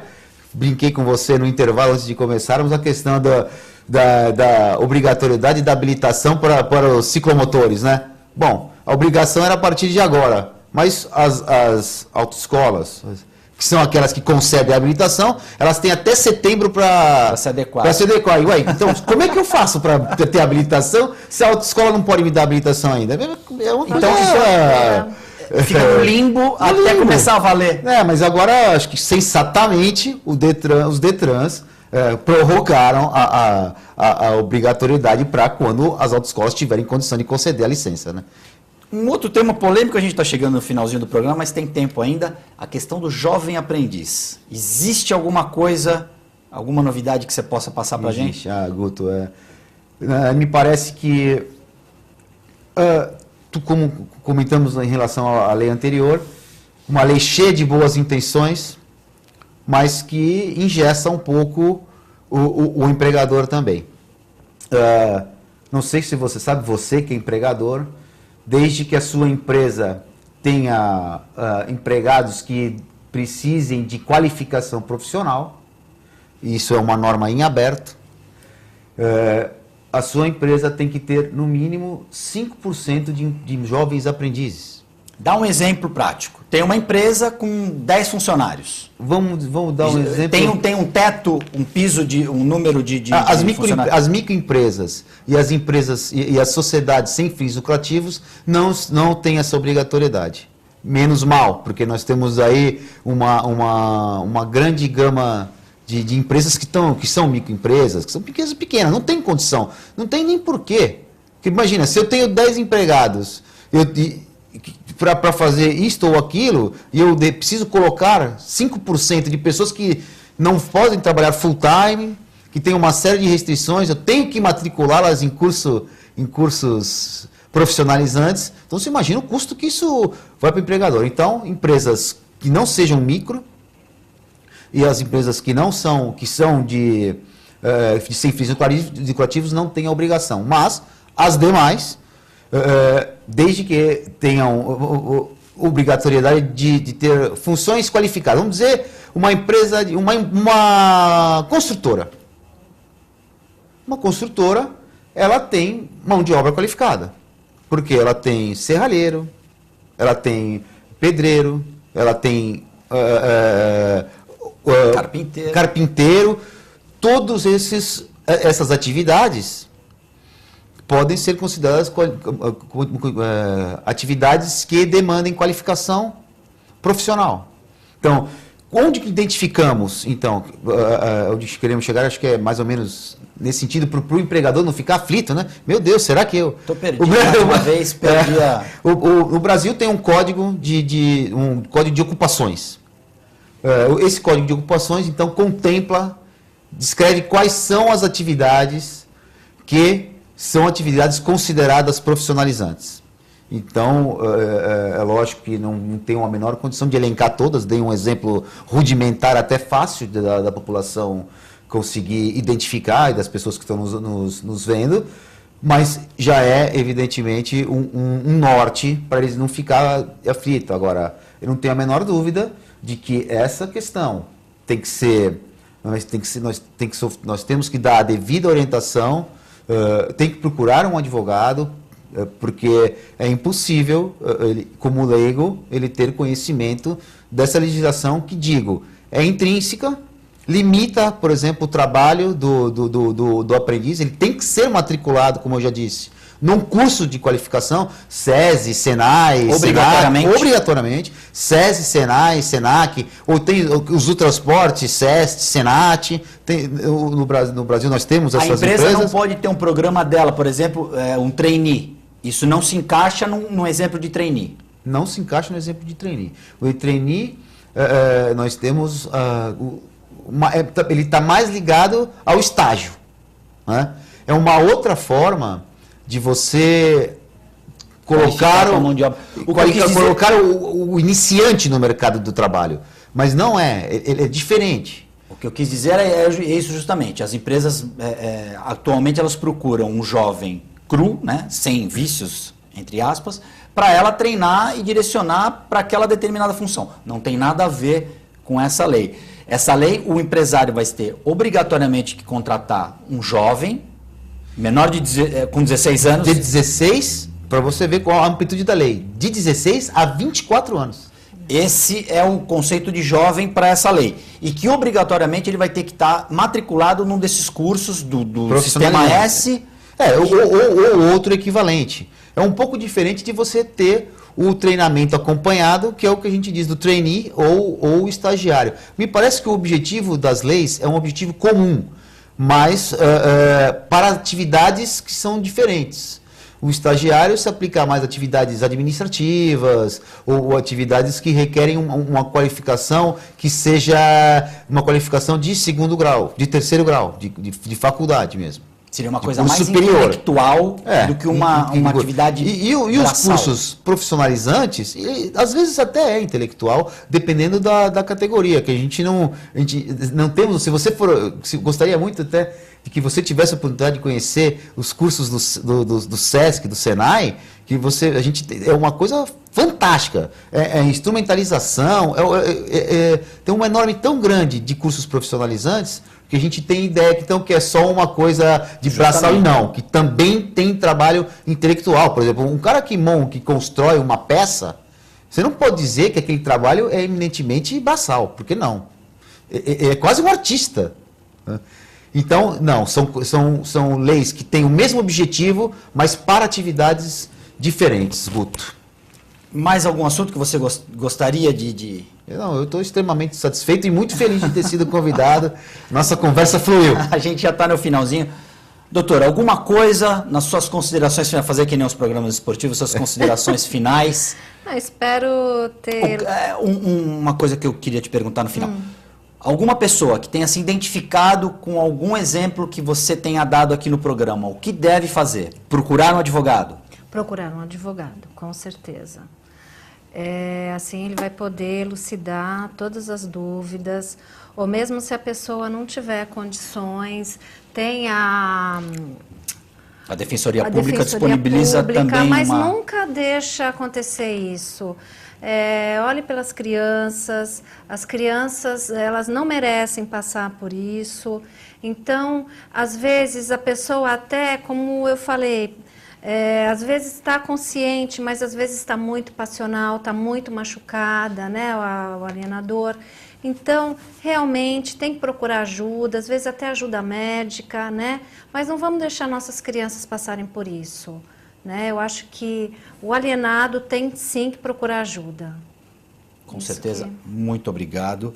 Brinquei com você no intervalo antes de começarmos a questão da obrigatoriedade da habilitação para os ciclomotores, né? Bom, a obrigação era a partir de agora, mas as autoescolas, que são aquelas que concedem a habilitação, elas têm até setembro para se adequar. Ué, então, como é que eu faço para ter habilitação se a autoescola não pode me dar habilitação ainda? Fica no limbo até começar a valer. Mas agora, acho que sensatamente, os Detrans prorrogaram a obrigatoriedade para quando as autoescolas tiverem condição de conceder a licença, né? Um outro tema polêmico, a gente está chegando no finalzinho do programa, mas tem tempo ainda, a questão do jovem aprendiz. Existe alguma coisa, alguma novidade que você possa passar para a gente? Guto, me parece que, como comentamos em relação à lei anterior, uma lei cheia de boas intenções, mas que engessa um pouco o empregador também. Não sei se você sabe, você que é empregador, desde que a sua empresa tenha empregados que precisem de qualificação profissional, isso é uma norma em aberto, a sua empresa tem que ter, no mínimo, 5% de jovens aprendizes. Dá um exemplo prático. Tem uma empresa com 10 funcionários. Vamos dar um exemplo. Tem um teto, um piso, um número de funcionários. As microempresas e as empresas e as sociedades sem fins lucrativos não têm essa obrigatoriedade. Menos mal, porque nós temos aí uma grande gama de empresas que são microempresas, que são pequenas, não tem condição, não tem nem porquê. Porque imagina, se eu tenho 10 empregados, para fazer isto ou aquilo, e eu preciso colocar 5% de pessoas que não podem trabalhar full time, que tem uma série de restrições, eu tenho que matriculá-las em cursos profissionalizantes. Então, você imagina o custo que isso vai para o empregador. Então, empresas que não sejam micro, e as empresas que são sem fins lucrativos não têm a obrigação. Mas, as demais, desde que tenham obrigatoriedade de ter funções qualificadas. Vamos dizer, uma empresa, uma construtora. Uma construtora, ela tem mão de obra qualificada. Porque ela tem serralheiro, ela tem pedreiro, ela tem carpinteiro. Todas essas atividades podem ser consideradas atividades que demandem qualificação profissional. Então, onde que identificamos, então, onde queremos chegar, acho que é mais ou menos nesse sentido, para o empregador não ficar aflito, né? Meu Deus, será que eu... Estou perdido, uma vez perdi a... O Brasil tem um código de ocupações. Esse código de ocupações, então, descreve quais são as atividades que são atividades consideradas profissionalizantes. Então, é lógico que não tenho a menor condição de elencar todas, dei um exemplo rudimentar, até fácil da população conseguir identificar e das pessoas que estão nos vendo, mas já é, evidentemente, um norte para eles não ficar aflitos. Agora, eu não tenho a menor dúvida de que essa questão tem que ser, nós temos que dar a devida orientação, tem que procurar um advogado, porque é impossível, como leigo, ele ter conhecimento dessa legislação que, digo, é intrínseca, limita, por exemplo, o trabalho do aprendiz, ele tem que ser matriculado, como eu já disse, num curso de qualificação, SESI, SENAI, obrigatoriamente, SESI, SENAI, SENAC, ou tem os transportes, SEST, SENAT, no Brasil nós temos essas empresas. A empresa não pode ter um programa dela, por exemplo, um trainee. Isso não se encaixa num exemplo de trainee. Não se encaixa no exemplo de trainee. O trainee, nós temos, ele está mais ligado ao estágio, né? É uma outra forma de você colocar o iniciante no mercado do trabalho. Mas não ele é diferente. O que eu quis dizer é isso justamente. As empresas, atualmente, elas procuram um jovem cru, né, sem vícios, entre aspas, para ela treinar e direcionar para aquela determinada função. Não tem nada a ver com essa lei. Essa lei, o empresário vai ter obrigatoriamente que contratar um jovem, menor com 16 anos. De 16, para você ver qual a amplitude da lei, de 16 a 24 anos. Esse é o conceito de jovem para essa lei. E que obrigatoriamente ele vai ter que estar matriculado num desses cursos do Sistema S. Ou outro equivalente. É um pouco diferente de você ter o treinamento acompanhado, que é o que a gente diz do trainee ou estagiário. Me parece que o objetivo das leis é um objetivo comum, mas para atividades que são diferentes. O estagiário se aplica a mais atividades administrativas ou atividades que requerem uma qualificação que seja uma qualificação de segundo grau, de terceiro grau, de faculdade mesmo. Seria uma coisa mais intelectual do que uma atividade E os cursos profissionalizantes, às vezes até é intelectual, dependendo da categoria, que a gente não temos. Gostaria muito até de que você tivesse a oportunidade de conhecer os cursos do SESC, do SENAI, que é uma coisa fantástica. É instrumentalização, tem uma enorme tão grande de cursos profissionalizantes, que a gente tem ideia que é só uma coisa de braçal e não, que também tem trabalho intelectual. Por exemplo, um cara que constrói uma peça, você não pode dizer que aquele trabalho é eminentemente braçal, porque não. É quase um artista. Então, não, são leis que têm o mesmo objetivo, mas para atividades diferentes, Guto. Mais algum assunto que você gostaria Não, eu estou extremamente satisfeito e muito feliz de ter sido convidado. Nossa conversa fluiu. A gente já está no finalzinho. Doutor, alguma coisa nas suas considerações, fazer que nem os programas esportivos, suas considerações finais? Espero ter... Uma coisa que eu queria te perguntar no final. Alguma pessoa que tenha se identificado com algum exemplo que você tenha dado aqui no programa, o que deve fazer? Procurar um advogado? Procurar um advogado, com certeza. Assim ele vai poder elucidar todas as dúvidas, ou mesmo se a pessoa não tiver condições, tem a Defensoria Pública disponibiliza também mas nunca deixa acontecer isso. Olhe pelas crianças, as crianças elas não merecem passar por isso. Então, às vezes a pessoa até, como eu falei, às vezes está consciente, mas às vezes está muito passional, está muito machucada, né, o alienador. Então, realmente, tem que procurar ajuda, às vezes até ajuda médica, né? Mas não vamos deixar nossas crianças passarem por isso, né? Eu acho que o alienado tem sim que procurar ajuda. Com certeza, muito obrigado.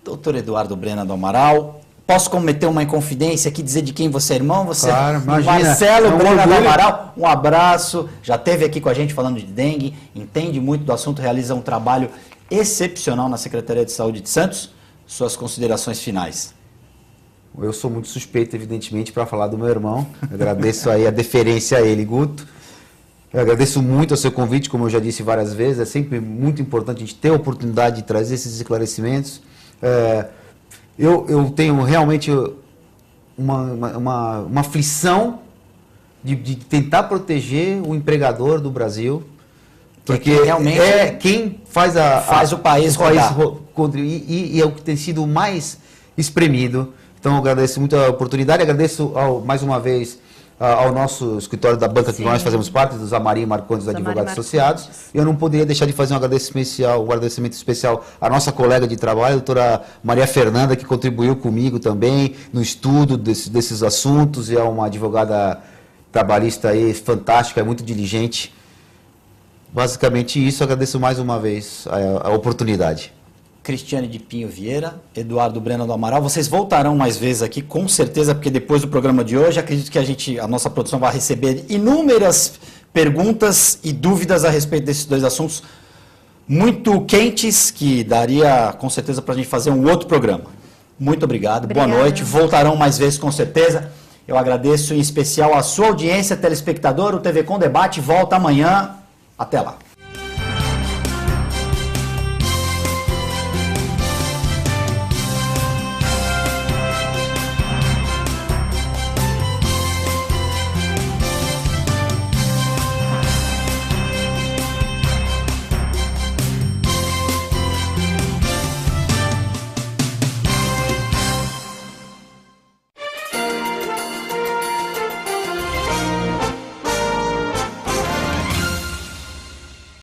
Doutor Eduardo Brena do Amaral, posso cometer uma inconfidência aqui, dizer de quem você é irmão? Você claro, imagina. Marcelo Brena do Amaral, um abraço, já esteve aqui com a gente falando de dengue, entende muito do assunto, realiza um trabalho excepcional na Secretaria de Saúde de Santos. Suas considerações finais. Eu sou muito suspeito, evidentemente, para falar do meu irmão. Eu agradeço aí a deferência a ele, Guto. Eu agradeço muito o seu convite, como eu já disse várias vezes. É sempre muito importante a gente ter a oportunidade de trazer esses esclarecimentos. Eu tenho realmente uma aflição de tentar proteger o empregador do Brasil, porque realmente quem faz o país rodar. E é o que tem sido mais espremido. Então eu agradeço muito a oportunidade, agradeço mais uma vez ao nosso escritório da banca, que nós fazemos parte, dos Amari e Marcondes, advogados associados. Eu não poderia deixar de fazer um agradecimento especial à nossa colega de trabalho, a doutora Maria Fernanda, que contribuiu comigo também no estudo desses assuntos, e é uma advogada trabalhista aí fantástica, é muito diligente. Basicamente isso, agradeço mais uma vez a oportunidade. Cristiane de Pinho Vieira, Eduardo Brena do Amaral, vocês voltarão mais vezes aqui, com certeza, porque depois do programa de hoje, acredito que a nossa produção vai receber inúmeras perguntas e dúvidas a respeito desses dois assuntos muito quentes, que daria, com certeza, para a gente fazer um outro programa. Muito obrigado, boa noite, voltarão mais vezes, com certeza. Eu agradeço em especial a sua audiência, telespectador. O TV Com Debate volta amanhã. Até lá.